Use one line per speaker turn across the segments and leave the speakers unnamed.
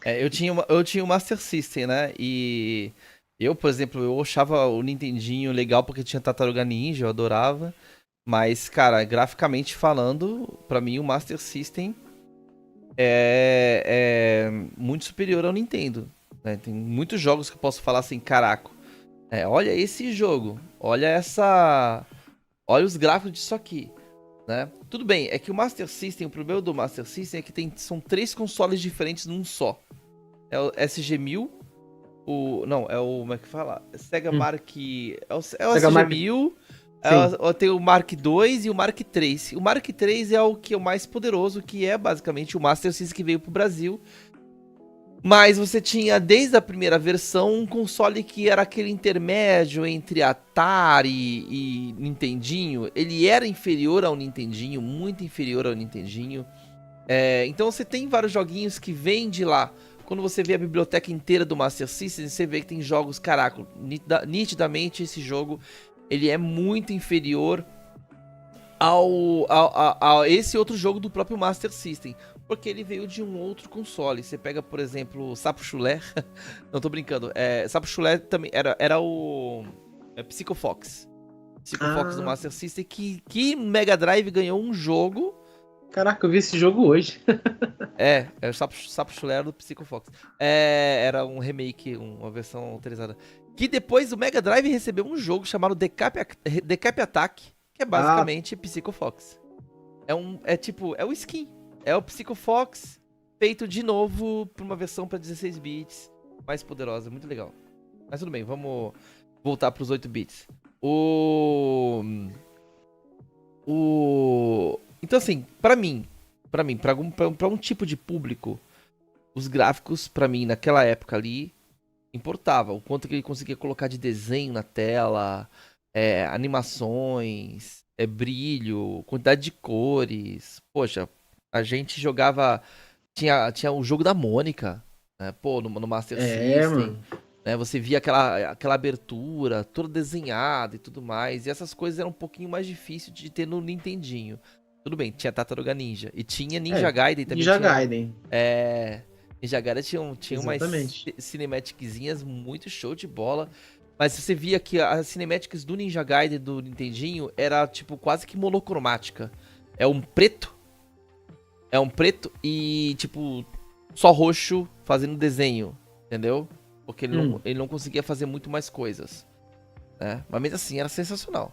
Eu tinha o Master System, né? E eu, por exemplo, eu achava o Nintendinho legal porque tinha Tartaruga Ninja, eu adorava. Mas, cara, graficamente falando, pra mim o Master System é muito superior ao Nintendo, né? Tem muitos jogos que eu posso falar assim, caraca, olha esse jogo, olha os gráficos disso aqui, né? Tudo bem, é que o Master System, o problema do Master System é que são três consoles diferentes num só. É o SG-1000, não, é o, como é que fala? Sega
Hum.
Mark, é o
Sega Mark.
SG-1000,
Sim.
tem o Mark II e o Mark III. O Mark III é o que é o mais poderoso, que é basicamente o Master System que veio pro Brasil. Mas você tinha, desde a primeira versão, um console que era aquele intermédio entre Atari e Nintendinho. Ele era inferior ao Nintendinho, muito inferior ao Nintendinho. Então você tem vários joguinhos que vêm de lá. Quando você vê a biblioteca inteira do Master System, você vê que tem jogos, caraca, nitidamente esse jogo ele é muito inferior a esse outro jogo do próprio Master System. Porque ele veio de um outro console. Você pega, por exemplo, o Sapo Chulé. Não tô brincando. Sapo Chulé também era o Psycho Fox. Psycho Fox do
Ah,
Master System. Que Mega Drive ganhou um jogo.
caraca, eu vi esse jogo hoje.
É o Sapo Chulé era do Psycho Fox. Era um remake, uma versão autorizada. Que depois o Mega Drive recebeu um jogo chamado Decap Attack. Que é
Ah,
basicamente Psycho Fox. É o skin. É o Psycho Fox feito de novo por uma versão para 16 bits, mais poderosa, muito legal. Mas tudo bem, vamos voltar para os 8 bits. Então assim, para um tipo de público, os gráficos para mim naquela época ali importava o quanto que ele conseguia colocar de desenho na tela, animações, brilho, quantidade de cores. Poxa, a gente jogava. Tinha o jogo da Mônica, né? Pô, no Master System.
mano.
Né? Você via aquela abertura toda desenhada e tudo mais. E essas coisas eram um pouquinho mais difíceis de ter no Nintendinho. Tudo bem, tinha Tartaruga Ninja. E tinha Ninja Gaiden também.
Ninja Gaiden.
Ninja Gaiden tinha umas
Exatamente.
cinematiczinhas muito show de bola. Mas você via que as cinematics do Ninja Gaiden do Nintendinho era tipo quase que monocromática. É um preto, é um preto e tipo só roxo fazendo desenho, entendeu? Porque
Hum.
ele não conseguia fazer muito mais coisas, né? Mas mesmo assim era sensacional.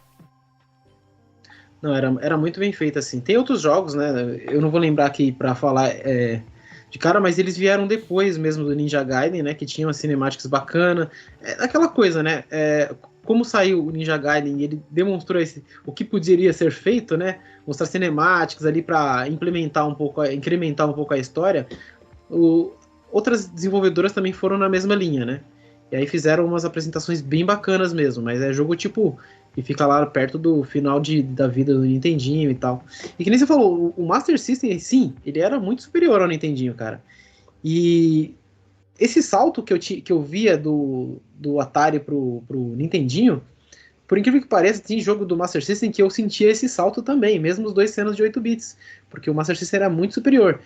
Não, era muito bem feito assim. Tem outros jogos, né? Eu não vou lembrar aqui pra falar de cara, mas eles vieram depois mesmo do Ninja Gaiden, né? Que tinha umas cinemáticas bacanas. Aquela coisa, né? Como saiu o Ninja Gaiden e ele demonstrou o que poderia ser feito, né? Mostrar cinemáticas ali para implementar um pouco, incrementar um pouco a história. O, outras desenvolvedoras também foram na mesma linha, né? E aí fizeram umas apresentações bem bacanas mesmo, mas é jogo tipo que fica lá perto do final da vida do Nintendinho e tal. E que nem você falou, o Master System, sim, ele era muito superior ao Nintendinho, cara. E esse salto que eu via do Atari pro Nintendinho, por incrível que pareça, tem jogo do Master System que eu sentia esse salto também, mesmo os dois sendo de 8 bits, porque o Master System era muito superior.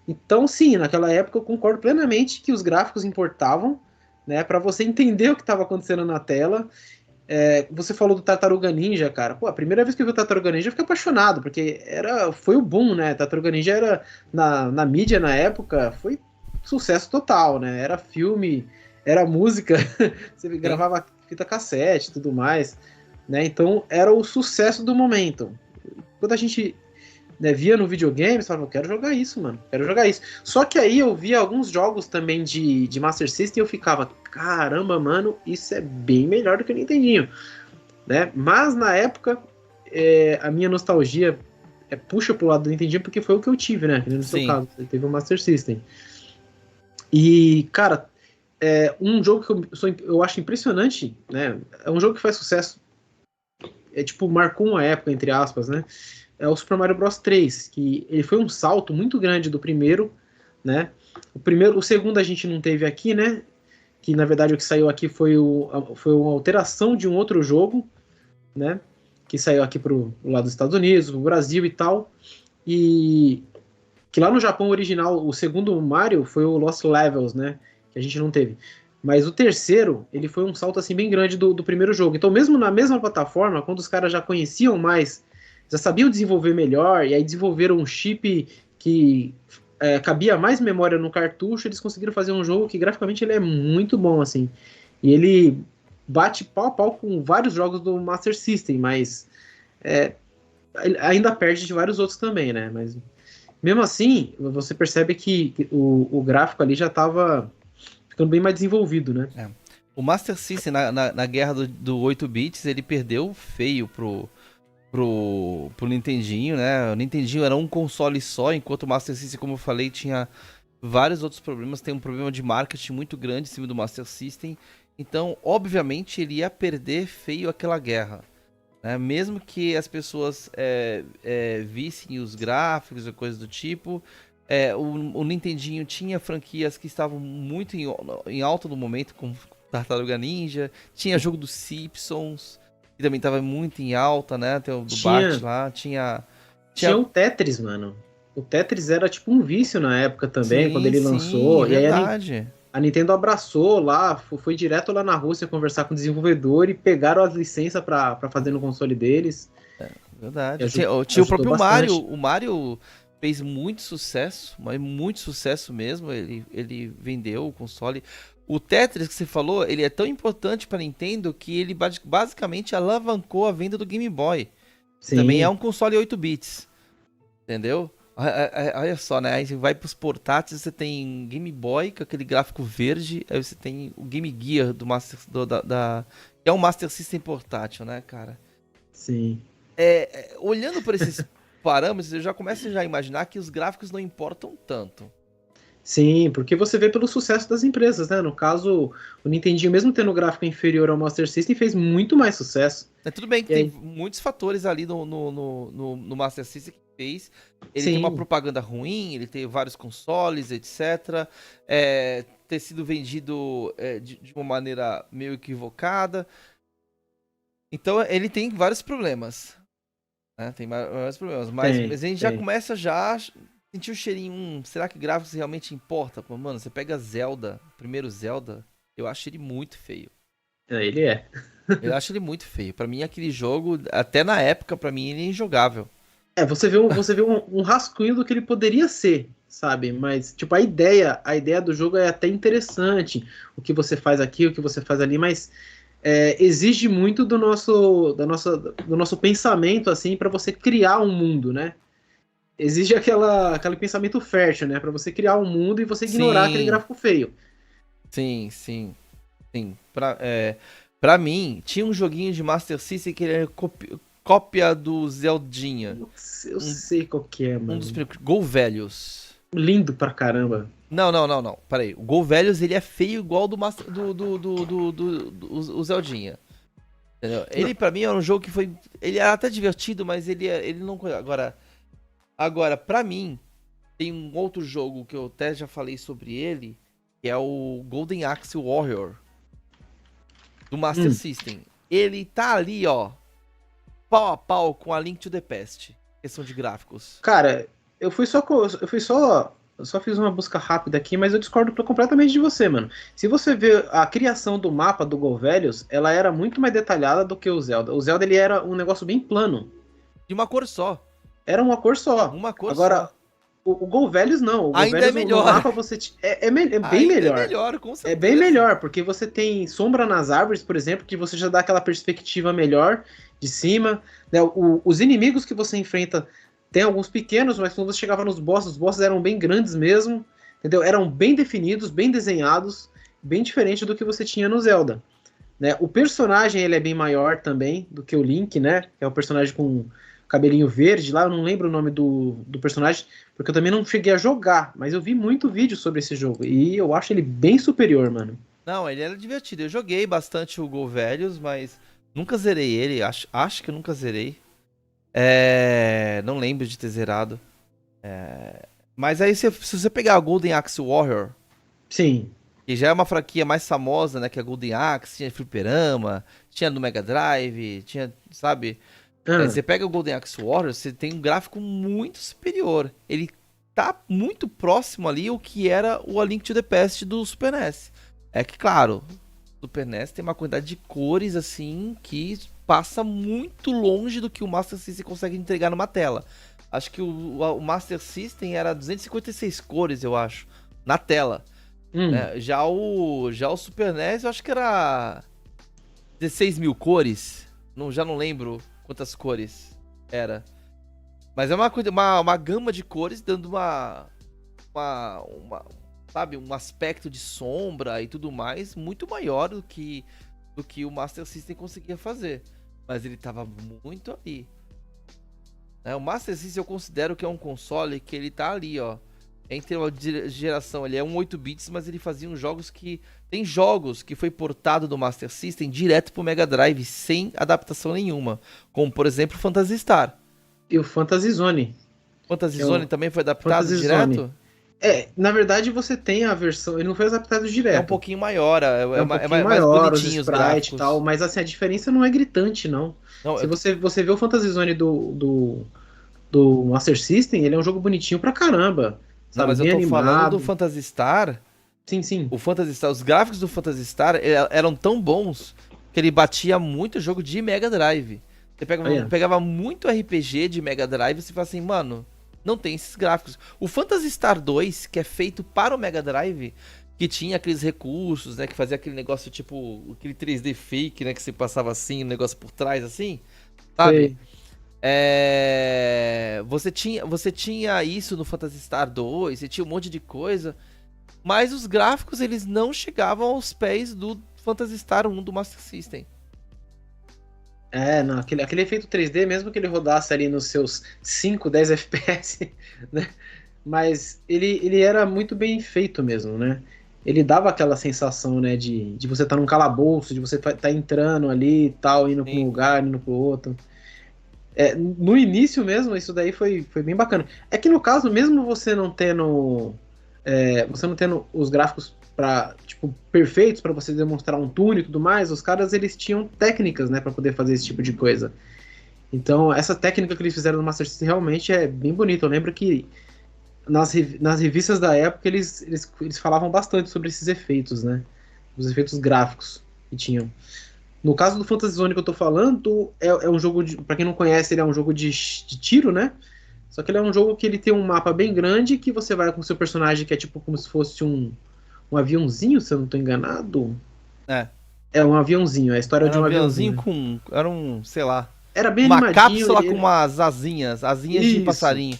Então, sim, naquela época eu concordo plenamente que os gráficos importavam, né, para você entender o que estava acontecendo na tela. Você falou do Tartaruga Ninja, cara. Pô, a primeira vez que eu vi o Tartaruga Ninja eu fiquei apaixonado, porque foi o boom, né? Tartaruga Ninja era na mídia na época, foi sucesso total, né? Era filme, era música, você
Sim.
gravava fita cassete, e tudo mais, né? Então era o sucesso do momento. Quando a gente, né, via no videogame, você falava, eu quero jogar isso, mano, quero jogar isso. Só que aí eu via alguns jogos também de Master System e eu ficava, caramba, mano, isso é bem melhor do que o Nintendinho, né? Mas na época, a minha nostalgia puxa pro lado do Nintendinho porque foi o que eu tive, né? No seu
Sim.
caso, você teve o Master System. E, cara, um jogo que eu acho impressionante, né? É um jogo que faz sucesso, tipo, marcou uma época, entre aspas, né? É o Super Mario Bros 3, que ele foi um salto muito grande do primeiro, né? O segundo a gente não teve aqui, né? Que na verdade o que saiu aqui foi uma alteração de um outro jogo, né? Que saiu aqui pro lado dos Estados Unidos, pro Brasil e tal. E Que lá no Japão original, o segundo Mario foi o Lost Levels, né? Que a gente não teve. Mas o terceiro, ele foi um salto assim bem grande do primeiro jogo. Então, mesmo na mesma plataforma, quando os caras já conheciam mais, já sabiam desenvolver melhor, e aí desenvolveram um chip que cabia mais memória no cartucho, eles conseguiram fazer um jogo que graficamente ele é muito bom, assim. E ele bate pau a pau com vários jogos do Master System, mas é, ainda perde de vários outros também, né? Mas mesmo assim, você percebe que o gráfico ali já estava ficando bem mais desenvolvido, né?
É. O Master System, na guerra do 8 bits, ele perdeu feio pro Nintendinho, né? O Nintendinho era um console só, enquanto o Master System, como eu falei, tinha vários outros problemas. Tem um problema de marketing muito grande em cima do Master System. Então, obviamente, ele ia perder feio aquela guerra, né? Mesmo que as pessoas vissem os gráficos e coisas do tipo, o Nintendinho tinha franquias que estavam muito em alta no momento, como Tartaruga Ninja, tinha jogo dos Simpsons, que também estava muito em alta, né? Tem o do Bart
Tinha,
lá,
tinha
tinha...
o Tetris, mano. O Tetris era tipo um vício na época também, quando
Sim,
ele
sim,
lançou. E aí
verdade.
a Nintendo abraçou lá, foi direto lá na Rússia conversar com o desenvolvedor e pegaram as licenças para fazer no console deles. E
Verdade. Tinha o
ajudou
próprio Mario.
bastante.
O Mario fez muito sucesso, mas muito sucesso mesmo. Ele vendeu o console. O Tetris que você falou, ele é tão importante para Nintendo que ele basicamente alavancou a venda do Game Boy. Que também é
Sim,
um console 8 bits. Entendeu? Olha só, né? Aí você vai pros portáteis, você tem Game Boy com aquele gráfico verde, aí você tem o Game Gear do Master, que é um Master System portátil, né, cara?
sim.
Olhando por esses parâmetros, eu já começo a imaginar que os gráficos não importam tanto.
Sim, porque você vê pelo sucesso das empresas, né? No caso, o Nintendinho, mesmo tendo gráfico inferior ao Master System, fez muito mais sucesso.
Tudo bem que
E
tem
aí,
muitos fatores ali no Master System que fez. Ele tem uma
sim,
propaganda ruim, ele tem vários consoles, etc. Ter sido vendido de uma maneira meio equivocada. Então ele tem vários problemas. Né? Tem vários problemas. Mas a gente já
tem.
começa já a sentir o cheirinho. Será que gráficos realmente importa? Pô, mano, você pega Zelda, o primeiro Zelda, eu acho ele muito feio.
Ele é.
Eu acho ele muito feio. Pra mim, aquele jogo, até na época, pra mim, ele é injogável.
Você vê um rascunho do que ele poderia ser, sabe? Mas, tipo, a ideia do jogo é até interessante. O que você faz aqui, o que você faz ali, mas exige muito do nosso pensamento, assim, para você criar um mundo, né? Exige aquele pensamento fértil, né? Para você criar um mundo e você ignorar aquele
Sim,
gráfico feio.
sim, sim, sim. Pra mim, tinha um joguinho de Master System que ele era cópia do Zeldinha.
Eu
Um,
sei qual que é,
um dos
mano.
primeiros. Gol Velhos.
Lindo pra caramba.
Não. Peraí. O Gol Velhos, ele é feio igual o Zeldinha. Entendeu?
Não,
Ele, pra mim, era um jogo que foi. Ele era até divertido, mas ele não. Agora, pra mim, tem um outro jogo que eu até já falei sobre ele, que é o Golden Axe Warrior do Master
hum.
System. Ele tá ali, ó, pau a pau com a Link to the Past. Questão de gráficos.
Cara, eu só fiz uma busca rápida aqui, mas eu discordo completamente de você, mano. Se você vê a criação do mapa do Golvelhos, ela era muito mais detalhada do que o Zelda. O Zelda ele era um negócio bem plano.
De uma cor só.
Era uma cor só.
Uma cor
Agora,
só.
o Golvelhos não. O
Ainda é
Golvelhos no
melhor.
mapa é bem
Ainda é
melhor.
melhor, com
É bem
certeza.
melhor, porque você tem sombra nas árvores, por exemplo, que você já dá aquela perspectiva melhor de cima. Né? Os inimigos que você enfrenta tem alguns pequenos, mas quando você chegava nos bosses, os bosses eram bem grandes mesmo, entendeu? Eram bem definidos, bem desenhados, bem diferente do que você tinha no Zelda. Né? O personagem ele é bem maior também do que o Link, né? Que é o personagem com cabelinho verde lá, eu não lembro o nome do personagem, porque eu também não cheguei a jogar, mas eu vi muito vídeo sobre esse jogo e eu acho ele bem superior, mano.
Não, ele era divertido. Eu joguei bastante o Gol Velhos, mas nunca zerei ele. Acho que eu nunca zerei. Não lembro de ter zerado. Mas aí, se você pegar a Golden Axe Warrior,
Sim.
que já é uma franquia mais famosa, né? Que a Golden Axe, tinha Fliperama, tinha no Mega Drive, tinha, sabe?
Ah,
Você pega o Golden Axe Warrior, você tem um gráfico muito superior. Ele tá muito próximo ali o que era o A Link to the Past do Super NES. É que, claro, o Super NES tem uma quantidade de cores, assim, que passa muito longe do que o Master System consegue entregar numa tela. Acho que o Master System era 256 cores, eu acho, na tela. Né? Já o Super NES, eu acho que era 16 mil cores. Já não lembro quantas cores era. Mas é uma gama de cores dando sabe, um aspecto de sombra e tudo mais muito maior do que o Master System conseguia fazer. Mas ele tava muito ali. O Master System eu considero que é um console que ele tá ali, ó. Entre a geração, ele é um 8 bits, mas ele fazia uns jogos que... Tem jogos que foi portado do Master System direto pro Mega Drive, sem adaptação nenhuma. Como, por exemplo, Phantasy Star.
E o Phantasy Zone.
Phantasy Zone também foi adaptado
Phantasy
direto?
Zone. Na verdade você tem a versão... Ele não foi adaptado direto.
É um pouquinho maior,
é um pouquinho
mais
maior, os
bonitinho os
sprites
gráficos.
e tal, mas assim, a diferença não é gritante, não. Se você vê o Phantasy Zone do Master System, ele é um jogo bonitinho pra caramba. Sabe?
Não, mas
bem
eu tô
animado.
falando do Phantasy Star.
Sim.
O Phantasy Star, os gráficos do Phantasy Star eram tão bons que ele batia muito jogo de Mega Drive. Você pegava muito RPG de Mega Drive e você fala assim, mano, não tem esses gráficos. O Phantasy Star 2, que é feito para o Mega Drive, que tinha aqueles recursos, né, que fazia aquele negócio tipo, aquele 3D fake, né, que você passava assim, um negócio por trás assim, sabe?
Sei.
Você tinha isso no Phantasy Star 2, você tinha um monte de coisa, mas os gráficos eles não chegavam aos pés do Phantasy Star 1 do Master System.
Não, aquele efeito 3D, mesmo que ele rodasse ali nos seus 5, 10 FPS, né? Mas ele era muito bem feito mesmo, né? Ele dava aquela sensação, né, de você estar num calabouço, de você tá entrando ali e tal, indo para um lugar, indo para o outro. No início mesmo, isso daí foi bem bacana. É que no caso, mesmo você não tendo os gráficos perfeitos para você demonstrar um túnel e tudo mais, os caras eles tinham técnicas, né, para poder fazer esse tipo de coisa. Então, essa técnica que eles fizeram no Master System realmente é bem bonita. Eu lembro que nas revistas da época eles falavam bastante sobre esses efeitos, né? Os efeitos gráficos que tinham. No caso do Phantasy Zone que eu tô falando, é um jogo pra quem não conhece, ele é um jogo de tiro, né? Só que ele é um jogo que ele tem um mapa bem grande, que você vai com o seu personagem, que é tipo como se fosse um aviãozinho, se eu não tô enganado. É um aviãozinho, é a história de um aviãozinho.
Era um, sei lá...
Era bem
uma
animadinho.
cápsula com umas asinhas de passarinho.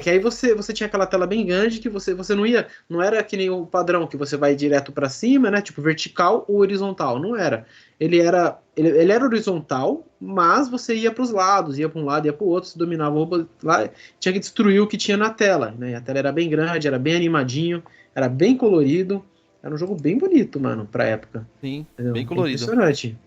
Que aí você tinha aquela tela bem grande que você não era que nem o padrão que você vai direto para cima, né? Tipo vertical ou horizontal, não era. Ele era horizontal, mas você ia para os lados, ia para um lado, ia para o outro, se dominava o robô lá, tinha que destruir o que tinha na tela, né? A tela era bem grande, era bem animadinho, era bem colorido, era um jogo bem bonito, mano, pra época.
Sim,
entendeu?
bem colorido.
Impressionante.